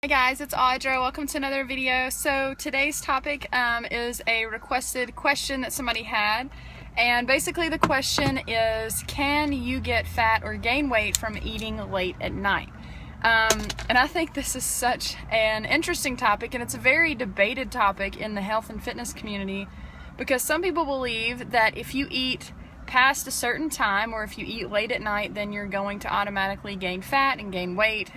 Hi guys, it's Audra. Welcome to another video. So today's topic is a requested question that somebody had, and basically the question is, can you get fat or gain weight from eating late at night? And I think this is such an interesting topic, and it's a very debated topic in the health and fitness community, because some people believe that if you eat past a certain time, or if you eat late at night, then you're going to automatically gain fat and gain weight.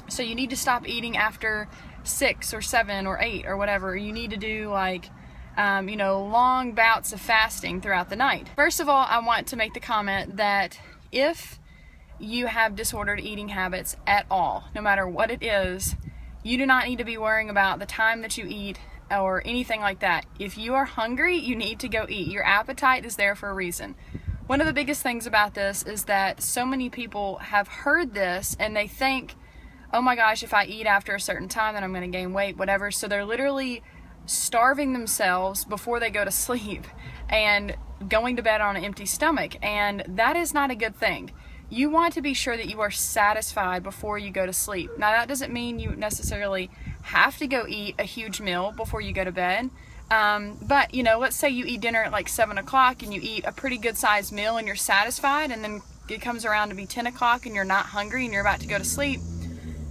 So you need to stop eating after 6 or 7 or 8 or whatever. You need to do long bouts of fasting throughout the night. First of all, I want to make the comment that if you have disordered eating habits at all, no matter what it is, you do not need to be worrying about the time that you eat or anything like that. If you are hungry, you need to go eat. Your appetite is there for a reason. One of the biggest things about this is that so many people have heard this and they think, oh my gosh, if I eat after a certain time, then I'm going to gain weight, whatever. So they're literally starving themselves before they go to sleep and going to bed on an empty stomach. And that is not a good thing. You want to be sure that you are satisfied before you go to sleep. Now, that doesn't mean you necessarily have to go eat a huge meal before you go to bed. But, let's say you eat dinner at like 7 o'clock and you eat a pretty good sized meal and you're satisfied, and then it comes around to be 10 o'clock and you're not hungry and you're about to go to sleep.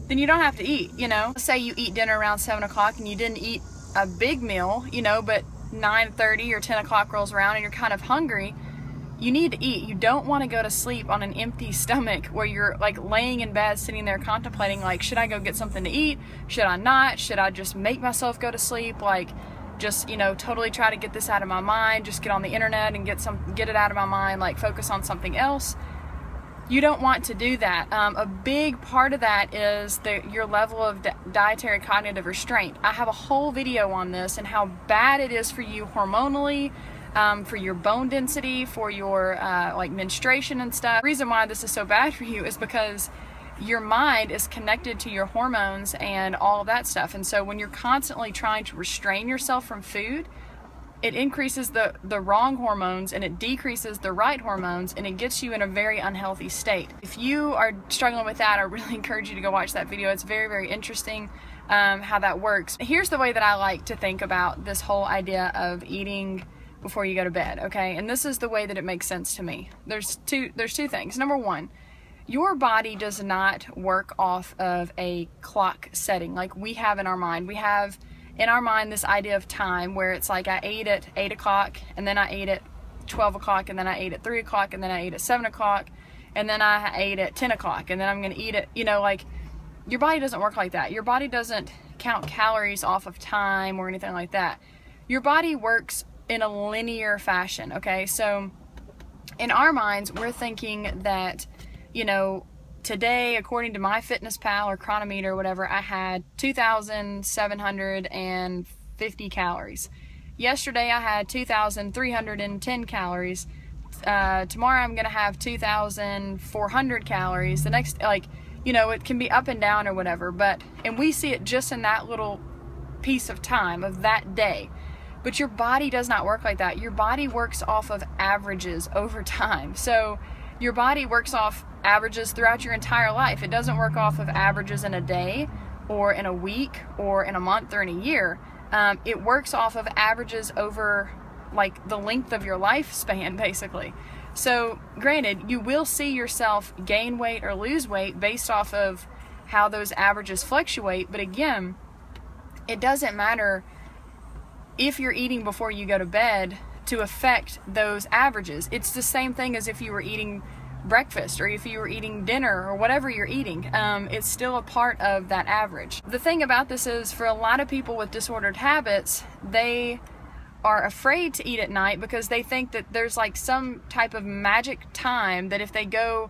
Then you don't have to eat, Let's say you eat dinner around 7 o'clock and you didn't eat a big meal, but 9:30 or 10 o'clock rolls around and you're kind of hungry. You need to eat. You don't want to go to sleep on an empty stomach where you're like laying in bed, sitting there contemplating, like, should I go get something to eat? Should I not? Should I just make myself go to sleep? Totally try to get this out of my mind, just get on the internet and get it out of my mind, like focus on something else. You don't want to do that. A big part of that is your level of dietary cognitive restraint. I have a whole video on this and how bad it is for you hormonally, for your bone density, for your menstruation and stuff. The reason why this is so bad for you is because your mind is connected to your hormones and all of that stuff. And so when you're constantly trying to restrain yourself from food, it increases the wrong hormones and it decreases the right hormones, and it gets you in a very unhealthy state. If you are struggling with that, I really encourage you to go watch that video. It's very, very interesting how that works. Here's the way that I like to think about this whole idea of eating before you go to bed, okay? And this is the way that it makes sense to me. There's two things. Number one, your body does not work off of a clock setting like we have in our mind. We have in our mind this idea of time where it's like I ate at 8 o'clock and then I ate at 12 o'clock and then I ate at 3 o'clock and then I ate at 7 o'clock and then I ate at 10 o'clock and then I'm going to eat it. Your body doesn't work like that. Your body doesn't count calories off of time or anything like that. Your body works in a linear fashion, okay? So in our minds, we're thinking that, today, according to MyFitnessPal or Chronometer or whatever, I had 2,750 calories. Yesterday I had 2,310 calories. Tomorrow I'm going to have 2,400 calories. The next, it can be up and down or whatever, and we see it just in that little piece of time of that day. But your body does not work like that. Your body works off of averages over time. So your body works off averages throughout your entire life. It doesn't work off of averages in a day or in a week or in a month or in a year. It works off of averages over the length of your lifespan, basically. So granted, you will see yourself gain weight or lose weight based off of how those averages fluctuate. But again, it doesn't matter if you're eating before you go to bed to affect those averages. It's the same thing as if you were eating breakfast or if you were eating dinner or whatever you're eating. It's still a part of that average. The thing about this is, for a lot of people with disordered habits, they are afraid to eat at night because they think that there's some type of magic time that if they go,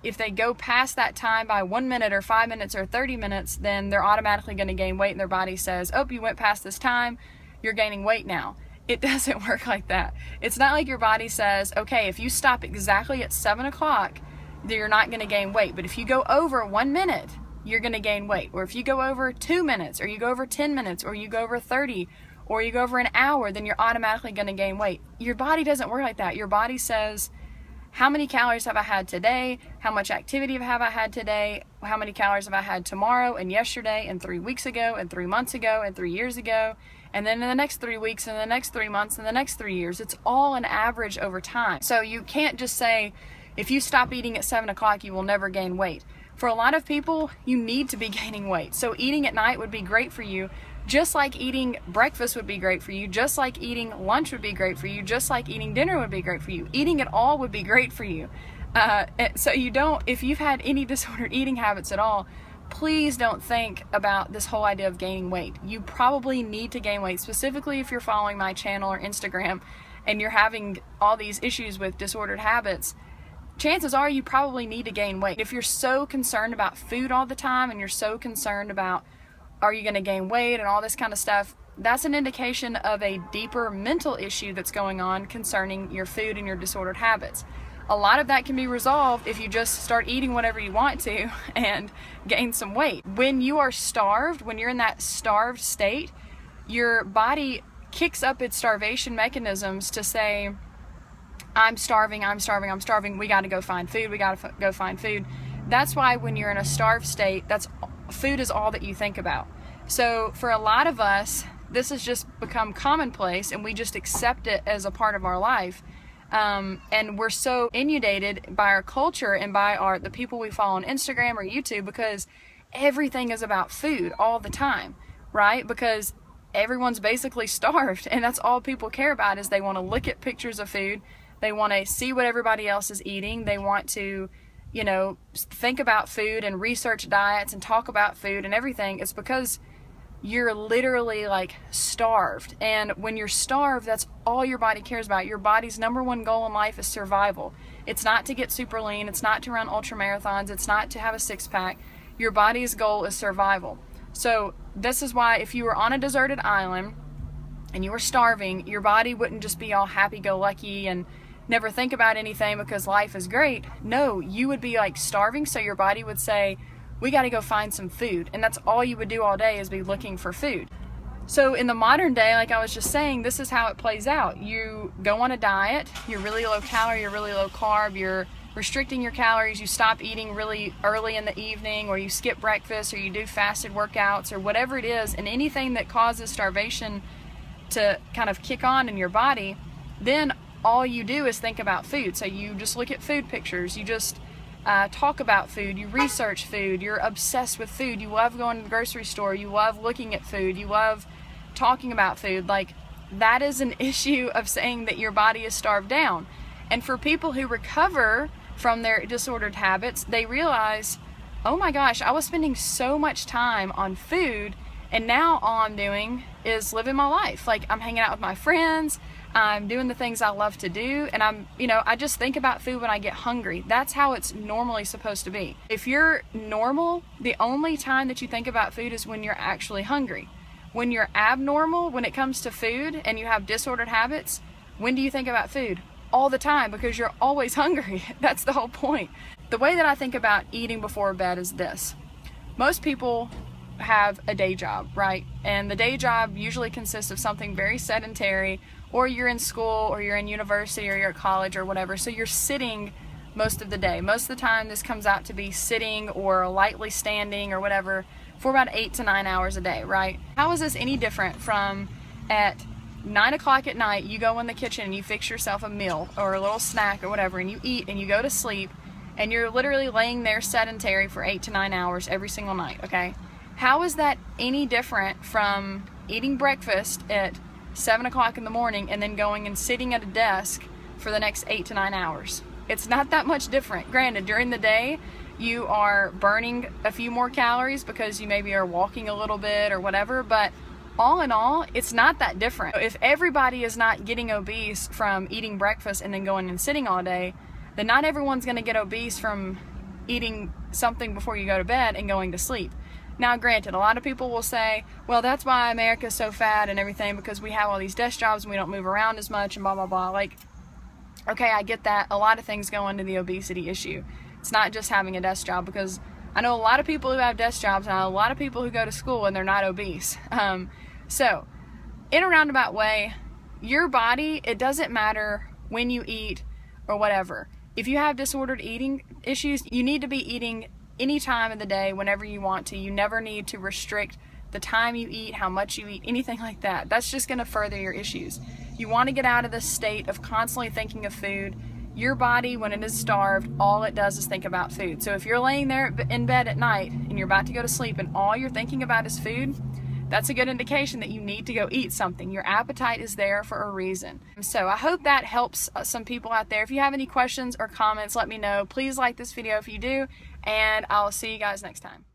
if they go past that time by 1 minute or 5 minutes or 30 minutes, then they're automatically going to gain weight, and their body says, oh, you went past this time, you're gaining weight now. It doesn't work like that. It's not like your body says, okay, if you stop exactly at 7 o'clock, you're not going to gain weight. But if you go over 1 minute, you're going to gain weight. Or if you go over 2 minutes, or you go over 10 minutes, or you go over 30, or you go over an hour, then you're automatically going to gain weight. Your body doesn't work like that. Your body says, how many calories have I had today? How much activity have I had today? How many calories have I had tomorrow and yesterday and 3 weeks ago and 3 months ago and 3 years ago? And then in the next 3 weeks and the next 3 months and the next 3 years. It's all an average over time. So you can't just say, if you stop eating at 7 o'clock, you will never gain weight. For a lot of people, you need to be gaining weight. So eating at night would be great for you, just like eating breakfast would be great for you, just like eating lunch would be great for you, just like eating dinner would be great for you. Eating it all would be great for you. So you don't, if you've had any disordered eating habits at all, please don't think about this whole idea of gaining weight. You probably need to gain weight, specifically if you're following my channel or Instagram and you're having all these issues with disordered habits. Chances are you probably need to gain weight. If you're so concerned about food all the time and you're so concerned about are you going to gain weight and all this kind of stuff, that's an indication of a deeper mental issue that's going on concerning your food and your disordered habits. A lot of that can be resolved if you just start eating whatever you want to and gain some weight. When you are starved, when you're in that starved state, your body kicks up its starvation mechanisms to say, I'm starving, I'm starving, I'm starving, we got to go find food, we got to go find food. That's why when you're in a starved state, food is all that you think about. So for a lot of us, this has just become commonplace and we just accept it as a part of our life. And we're so inundated by our culture and by the people we follow on Instagram or YouTube, because everything is about food all the time, right? Because everyone's basically starved and that's all people care about, is they want to look at pictures of food. They want to see what everybody else is eating. They want to, you know, think about food and research diets and talk about food and everything. It's because you're literally like starved. And when you're starved, that's all your body cares about. Your body's number one goal in life is survival. It's not to get super lean. It's not to run ultra marathons. It's not to have a six-pack. Your body's goal is survival. So this is why if you were on a deserted island and you were starving, your body wouldn't just be all happy-go-lucky and never think about anything because life is great. No, you would be like starving, so your body would say, we got to go find some food. And that's all you would do all day, is be looking for food. So in the modern day, like I was just saying, this is how it plays out. You go on a diet, you're really low calorie, you're really low carb, you're restricting your calories, you stop eating really early in the evening, or you skip breakfast, or you do fasted workouts, or whatever it is, and anything that causes starvation to kind of kick on in your body, then all you do is think about food. So you just look at food pictures, you just talk about food, you research food, you're obsessed with food, you love going to the grocery store, you love looking at food, you love talking about food. Like, that is an issue of saying that your body is starved down. And for people who recover from their disordered habits, they realize, oh my gosh, I was spending so much time on food, and now all I'm doing is living my life. Like, I'm hanging out with my friends, I'm doing the things I love to do, and I just think about food when I get hungry. That's how it's normally supposed to be. If you're normal, the only time that you think about food is when you're actually hungry. When you're abnormal, when it comes to food, and you have disordered habits, when do you think about food? All the time, because you're always hungry. That's the whole point. The way that I think about eating before bed is this. Most people have a day job, right? And the day job usually consists of something very sedentary, or you're in school, or you're in university, or you're at college, or whatever. So you're sitting most of the day. Most of the time this comes out to be sitting or lightly standing or whatever for about 8 to 9 hours a day, right? How is this any different from at 9 o'clock at night, you go in the kitchen and you fix yourself a meal or a little snack or whatever, and you eat and you go to sleep, and you're literally laying there sedentary for 8 to 9 hours every single night, okay? How is that any different from eating breakfast at 7 o'clock in the morning and then going and sitting at a desk for the next 8 to 9 hours? It's not that much different. Granted, during the day, you are burning a few more calories because you maybe are walking a little bit or whatever, but all in all, it's not that different. If everybody is not getting obese from eating breakfast and then going and sitting all day, then not everyone's gonna get obese from eating something before you go to bed and going to sleep. Now, granted, a lot of people will say, well, that's why America's so fat and everything, because we have all these desk jobs and we don't move around as much and blah, blah, blah. Like, okay, I get that. A lot of things go into the obesity issue. It's not just having a desk job, because I know a lot of people who have desk jobs, and I know a lot of people who go to school and they're not obese. So, in a roundabout way, your body, it doesn't matter when you eat or whatever. If you have disordered eating issues, you need to be eating any time of the day, whenever you want to. You never need to restrict the time you eat, how much you eat, anything like that. That's just going to further your issues. You want to get out of this state of constantly thinking of food. Your body, when it is starved, all it does is think about food. So if you're laying there in bed at night and you're about to go to sleep and all you're thinking about is food, that's a good indication that you need to go eat something. Your appetite is there for a reason. So I hope that helps some people out there. If you have any questions or comments, let me know. Please like this video if you do, and I'll see you guys next time.